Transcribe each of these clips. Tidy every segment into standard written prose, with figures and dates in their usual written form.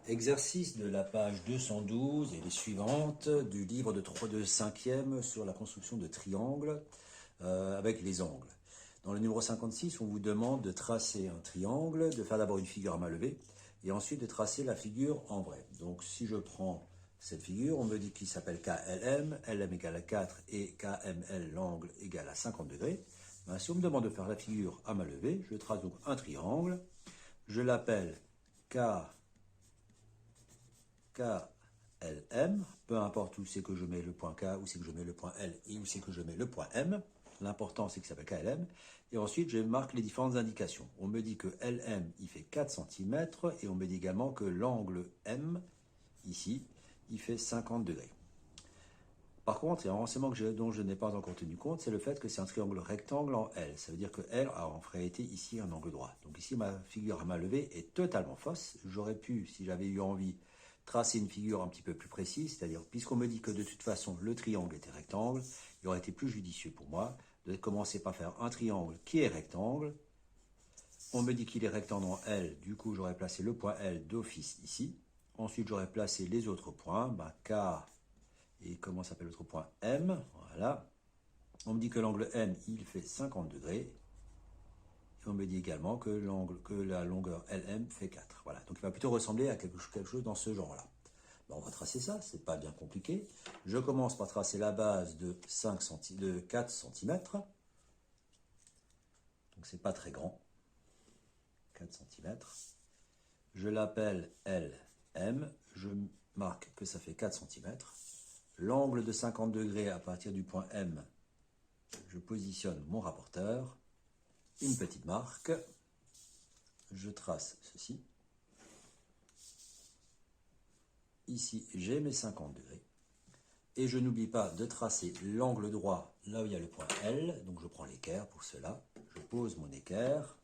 Exercice de la page 212 et les suivantes du livre de 5e sur la construction de triangles avec les angles. Dans le numéro 56, on vous demande de tracer un triangle, de faire d'abord une figure à main levée et ensuite de tracer la figure en vrai. Donc si je prends cette figure, on me dit qu'il s'appelle KLM, LM égale à 4 et KML, l'angle égale à 50 degrés. Ben, si on me demande de faire la figure à main levée, je trace donc un triangle, je l'appelle KLM, peu importe où c'est que je mets le point K, où c'est que je mets le point L et où c'est que je mets le point M. L'important c'est qu'il s'appelle KLM. Et ensuite je marque les différentes indications. On me dit que LM il fait 4 cm et on me dit également que l'angle M, ici, il fait 50 degrés. Par contre, il y a un renseignement dont je n'ai pas encore tenu compte, c'est le fait que c'est un triangle rectangle en L. Ça veut dire que L a en réalité ici un angle droit. Donc ici, ma figure à main levée est totalement fausse. J'aurais pu, si j'avais eu envie, tracer une figure un petit peu plus précise, c'est-à-dire, puisqu'on me dit que de toute façon, le triangle était rectangle, il aurait été plus judicieux pour moi de commencer par faire un triangle qui est rectangle. On me dit qu'il est rectangle en L, du coup, j'aurais placé le point L d'office ici. Ensuite, j'aurais placé les autres points, K, et comment s'appelle l'autre point M, voilà. On me dit que l'angle M, il fait 50 degrés. Et on me dit également que la longueur LM fait 4. Voilà, donc il va plutôt ressembler à quelque chose dans ce genre-là. Ben, on va tracer ça, c'est pas bien compliqué. Je commence par tracer la base de 4 cm. Donc c'est pas très grand. 4 cm. Je l'appelle LM. Je marque que ça fait 4 cm. L'angle de 50 degrés à partir du point M, je positionne mon rapporteur, une petite marque, je trace ceci. Ici, j'ai mes 50 degrés. Et je n'oublie pas de tracer l'angle droit là où il y a le point L. Donc je prends l'équerre pour cela. Je pose mon équerre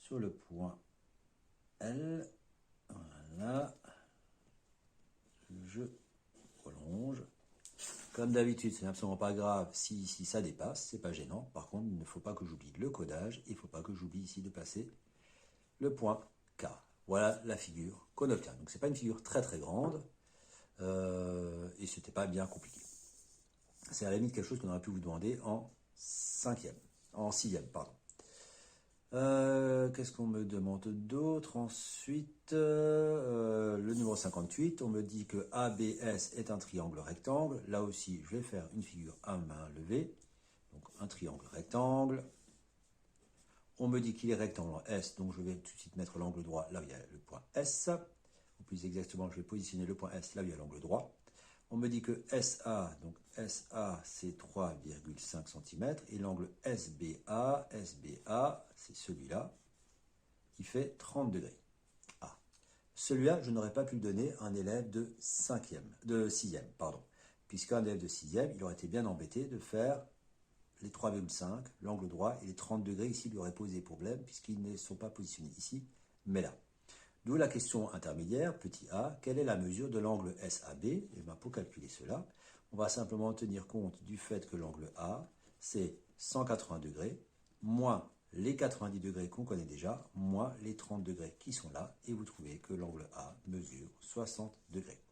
sur le point L. Voilà. Je prolonge. Comme d'habitude, ce n'est absolument pas grave si ici ça dépasse, c'est pas gênant. Par contre, il ne faut pas que j'oublie le codage, il ne faut pas que j'oublie ici de passer le point K. Voilà la figure qu'on obtient. Donc c'est pas une figure très très grande et c'était pas bien compliqué. C'est à la limite quelque chose qu'on aurait pu vous demander en sixième, pardon. Qu'est-ce qu'on me demande d'autre? Ensuite, le numéro 58, on me dit que ABS est un triangle rectangle. Là aussi, je vais faire une figure à main levée. Donc un triangle rectangle. On me dit qu'il est rectangle en S, donc je vais tout de suite mettre l'angle droit là où il y a le point S. Ou plus exactement, je vais positionner le point S là où il y a l'angle droit. On me dit que SA, donc SA c'est 3,5 cm et l'angle SBA, c'est celui-là, qui fait 30 degrés. Ah. Celui-là, je n'aurais pas pu le donner à un élève de 6e, puisqu'un élève de 6e, il aurait été bien embêté de faire les 3,5, l'angle droit et les 30 degrés ici lui auraient posé problème puisqu'ils ne sont pas positionnés ici, mais là. D'où la question intermédiaire, petit a, quelle est la mesure de l'angle SAB? Et bien, pour calculer cela, on va simplement tenir compte du fait que l'angle A, c'est 180 degrés, moins les 90 degrés qu'on connaît déjà, moins les 30 degrés qui sont là, et vous trouvez que l'angle A mesure 60 degrés.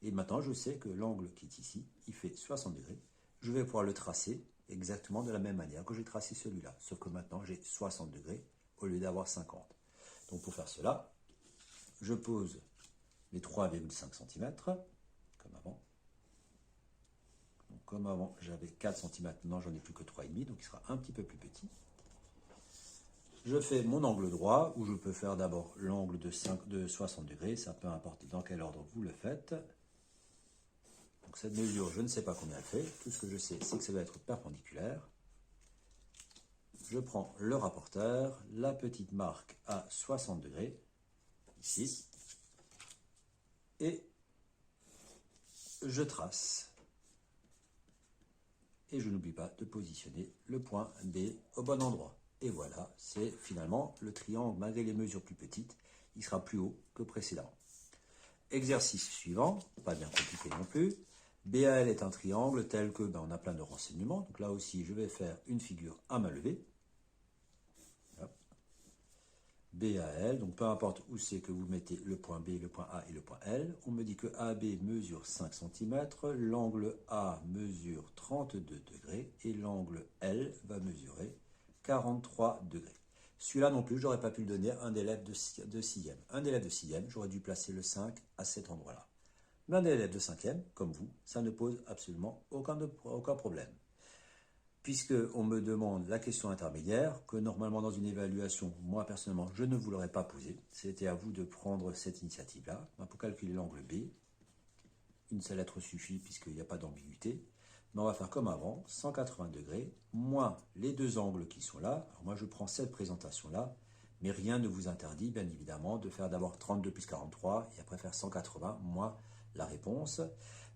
Et maintenant, je sais que l'angle qui est ici, il fait 60 degrés. Je vais pouvoir le tracer exactement de la même manière que j'ai tracé celui-là, sauf que maintenant, j'ai 60 degrés au lieu d'avoir 50. Donc, pour faire cela, je pose les 3,5 cm, comme avant. Donc, comme avant, j'avais 4 cm, maintenant j'en ai plus que 3,5, donc il sera un petit peu plus petit. Je fais mon angle droit, où je peux faire d'abord l'angle de 60 degrés, ça peut importer dans quel ordre vous le faites. Donc cette mesure, je ne sais pas combien elle fait, tout ce que je sais, c'est que ça doit être perpendiculaire. Je prends le rapporteur, la petite marque à 60 degrés, ici, et je trace. Et je n'oublie pas de positionner le point B au bon endroit. Et voilà, c'est finalement le triangle, malgré les mesures plus petites, il sera plus haut que précédemment. Exercice suivant, pas bien compliqué non plus. BAL est un triangle tel que, on a plein de renseignements. Donc là aussi, je vais faire une figure à main levée. Hop. BAL, donc peu importe où c'est que vous mettez le point B, le point A et le point L, on me dit que AB mesure 5 cm, l'angle A mesure 32 degrés et l'angle L va mesurer 43 degrés. Celui-là non plus, j'aurais pas pu le donner à un élève de 6e. Un élève de 6e, j'aurais dû placer le 5 à cet endroit-là. Mais un élève de 5e, comme vous, ça ne pose absolument aucun problème. Puisqu'on me demande la question intermédiaire, que normalement dans une évaluation, moi personnellement, je ne vous l'aurais pas posée. C'était à vous de prendre cette initiative-là. Pour calculer l'angle B, une seule lettre suffit puisqu'il n'y a pas d'ambiguïté. Mais on va faire comme avant, 180 degrés, moins les deux angles qui sont là. Alors moi je prends cette présentation-là, mais rien ne vous interdit bien évidemment de faire d'abord 32 plus 43 et après faire 180 moins la réponse.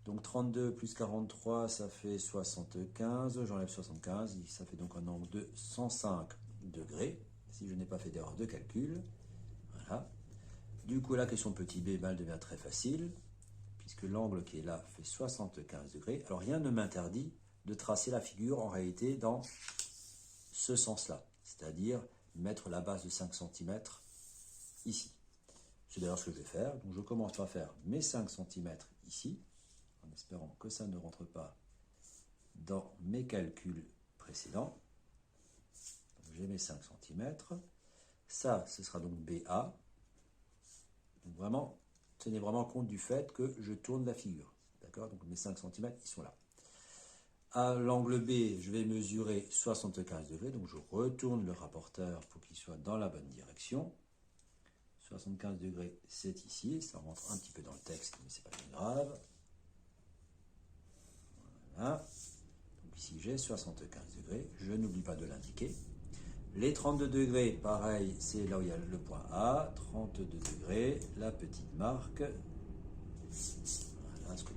Donc 32 plus 43, ça fait 75. J'enlève 75, ça fait donc un angle de 105 degrés, si je n'ai pas fait d'erreur de calcul. Voilà. Du coup, la question petit b, elle devient très facile, puisque l'angle qui est là fait 75 degrés. Alors rien ne m'interdit de tracer la figure en réalité dans ce sens-là, c'est-à-dire mettre la base de 5 cm ici. C'est d'ailleurs ce que je vais faire. Donc je commence par faire mes 5 cm ici, en espérant que ça ne rentre pas dans mes calculs précédents. J'ai mes 5 cm. Ça, ce sera donc BA. Donc vraiment, tenez vraiment compte du fait que je tourne la figure. D'accord? Donc mes 5 cm, ils sont là. À l'angle B, je vais mesurer 75 degrés. Donc je retourne le rapporteur pour qu'il soit dans la bonne direction. 75 degrés, c'est ici. Ça rentre un petit peu dans le texte, mais c'est pas bien grave. Voilà. Donc ici, j'ai 75 degrés. Je n'oublie pas de l'indiquer. Les 32 degrés, pareil, c'est là où il y a le point A. 32 degrés, la petite marque. Voilà ce que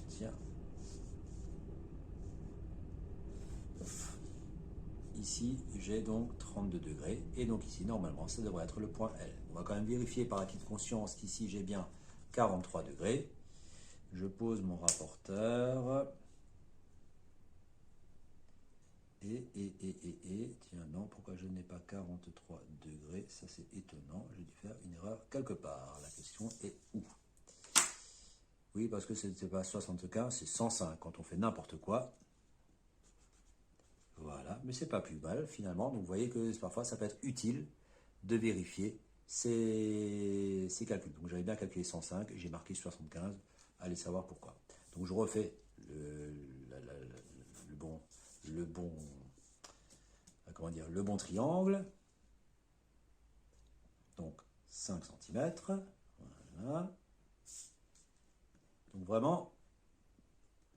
tiens. Ici, j'ai donc 32 degrés. Et donc ici, normalement, ça devrait être le point L. On va quand même vérifier par acquis de conscience qu'ici, j'ai bien 43 degrés. Je pose mon rapporteur. Tiens, non, pourquoi je n'ai pas 43 degrés? Ça, c'est étonnant. J'ai dû faire une erreur quelque part. La question est où? Oui, parce que ce n'est pas 75, c'est 105 quand on fait n'importe quoi. Voilà, mais c'est pas plus mal finalement. Donc vous voyez que parfois ça peut être utile de vérifier ces calculs. Donc j'avais bien calculé 105, j'ai marqué 75. Allez savoir pourquoi. Donc je refais le bon triangle. Donc 5 cm. Voilà. Donc vraiment,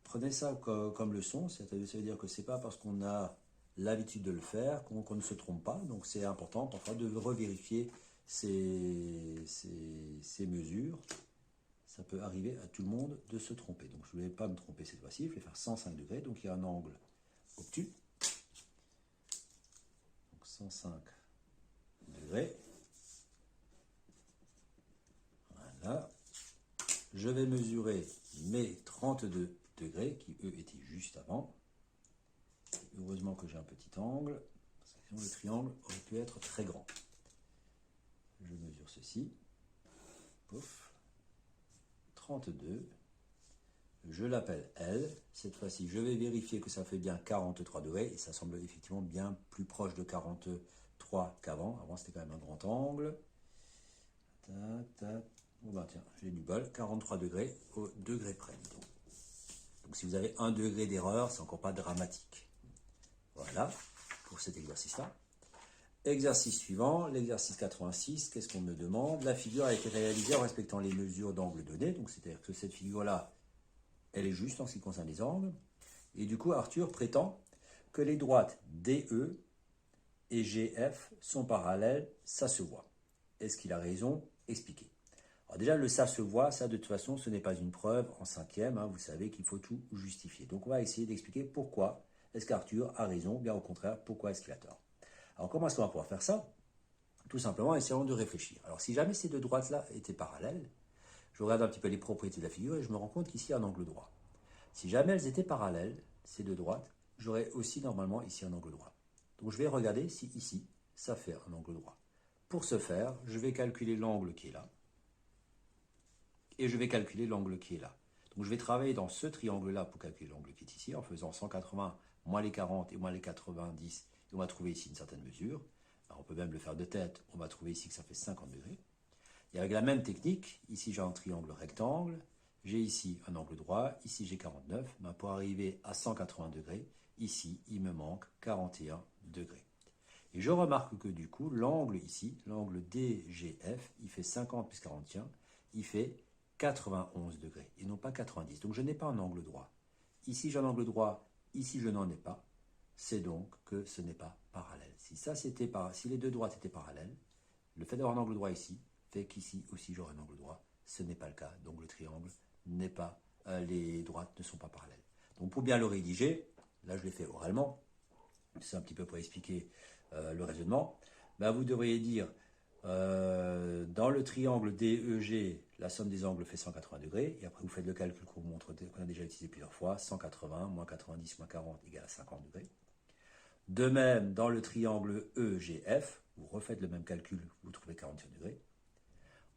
prenez ça comme leçon. Ça veut dire que c'est pas parce qu'on a l'habitude de le faire qu'on ne se trompe pas. Donc c'est important parfois de revérifier ces mesures. Ça peut arriver à tout le monde de se tromper. Donc je ne vais pas me tromper cette fois-ci. Je vais faire 105 degrés. Donc il y a un angle obtus. Donc 105 degrés. Voilà. Je vais mesurer mes 32 degrés qui eux étaient juste avant. Heureusement que j'ai un petit angle, parce que sinon le triangle aurait pu être très grand. Je mesure ceci. Pouf. 32. Je l'appelle L. Cette fois-ci, je vais vérifier que ça fait bien 43 degrés. Et ça semble effectivement bien plus proche de 43 qu'avant. Avant, c'était quand même un grand angle. Oh ben tiens, j'ai du bol. 43 degrés au degré près. Donc si vous avez 1 degré d'erreur, c'est encore pas dramatique. Voilà, pour cet exercice-là. Exercice suivant, l'exercice 86, qu'est-ce qu'on me demande? La figure a été réalisée en respectant les mesures d'angle données, donc c'est-à-dire que cette figure-là, elle est juste en ce qui concerne les angles. Et du coup, Arthur prétend que les droites DE et GF sont parallèles, ça se voit. Est-ce qu'il a raison? Expliquez. Alors déjà, le ça se voit, ça de toute façon, ce n'est pas une preuve en cinquième, hein, vous savez qu'il faut tout justifier. Donc on va essayer d'expliquer pourquoi est-ce qu'Arthur a raison, bien au contraire, pourquoi est-ce qu'il a tort. Alors comment est-ce qu'on va pouvoir faire ça? Tout simplement, essayons de réfléchir. Alors si jamais ces deux droites-là étaient parallèles, je regarde un petit peu les propriétés de la figure et je me rends compte qu'ici il y a un angle droit. Si jamais elles étaient parallèles, ces deux droites, j'aurais aussi normalement ici un angle droit. Donc je vais regarder si ici, ça fait un angle droit. Pour ce faire, je vais calculer l'angle qui est là. Et je vais calculer l'angle qui est là. Donc je vais travailler dans ce triangle-là pour calculer l'angle qui est ici, en faisant 180 moins les 40 et moins les 90. Et on va trouver ici une certaine mesure. Alors on peut même le faire de tête. On va trouver ici que ça fait 50 degrés. Et avec la même technique, ici j'ai un triangle rectangle. J'ai ici un angle droit. Ici j'ai 49. Ben, pour arriver à 180 degrés, ici il me manque 41 degrés. Et je remarque que du coup, l'angle ici, l'angle DGF, il fait 50 plus 41, il fait 91 degrés et non pas 90. Donc je n'ai pas un angle droit. Ici j'ai un angle droit, ici je n'en ai pas. C'est donc que ce n'est pas parallèle. Si les deux droites étaient parallèles, le fait d'avoir un angle droit ici fait qu'ici aussi j'aurai un angle droit. Ce n'est pas le cas. Donc le triangle n'est pas, les droites ne sont pas parallèles. Donc pour bien le rédiger, là je l'ai fait oralement. C'est un petit peu pour expliquer le raisonnement. Ben, vous devriez dire dans le triangle DEG, la somme des angles fait 180 degrés, et après vous faites le calcul qu'on a déjà utilisé plusieurs fois, 180 moins 90 moins 40 égale à 50 degrés. De même, dans le triangle EGF, vous refaites le même calcul, vous trouvez 41 degrés.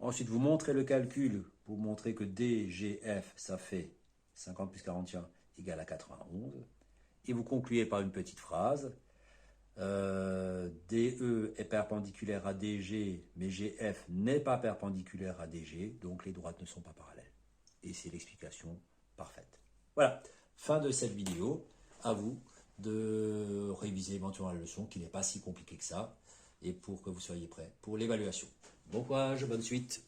Ensuite, vous montrez le calcul pour montrer que DGF, ça fait 50 plus 41 égale à 91. Et vous concluez par une petite phrase. DE est perpendiculaire à DG, mais GF n'est pas perpendiculaire à DG, donc les droites ne sont pas parallèles. Et c'est l'explication parfaite. Voilà, fin de cette vidéo. À vous de réviser éventuellement la leçon, qui n'est pas si compliquée que ça, et pour que vous soyez prêts pour l'évaluation. Bon courage, bonne suite.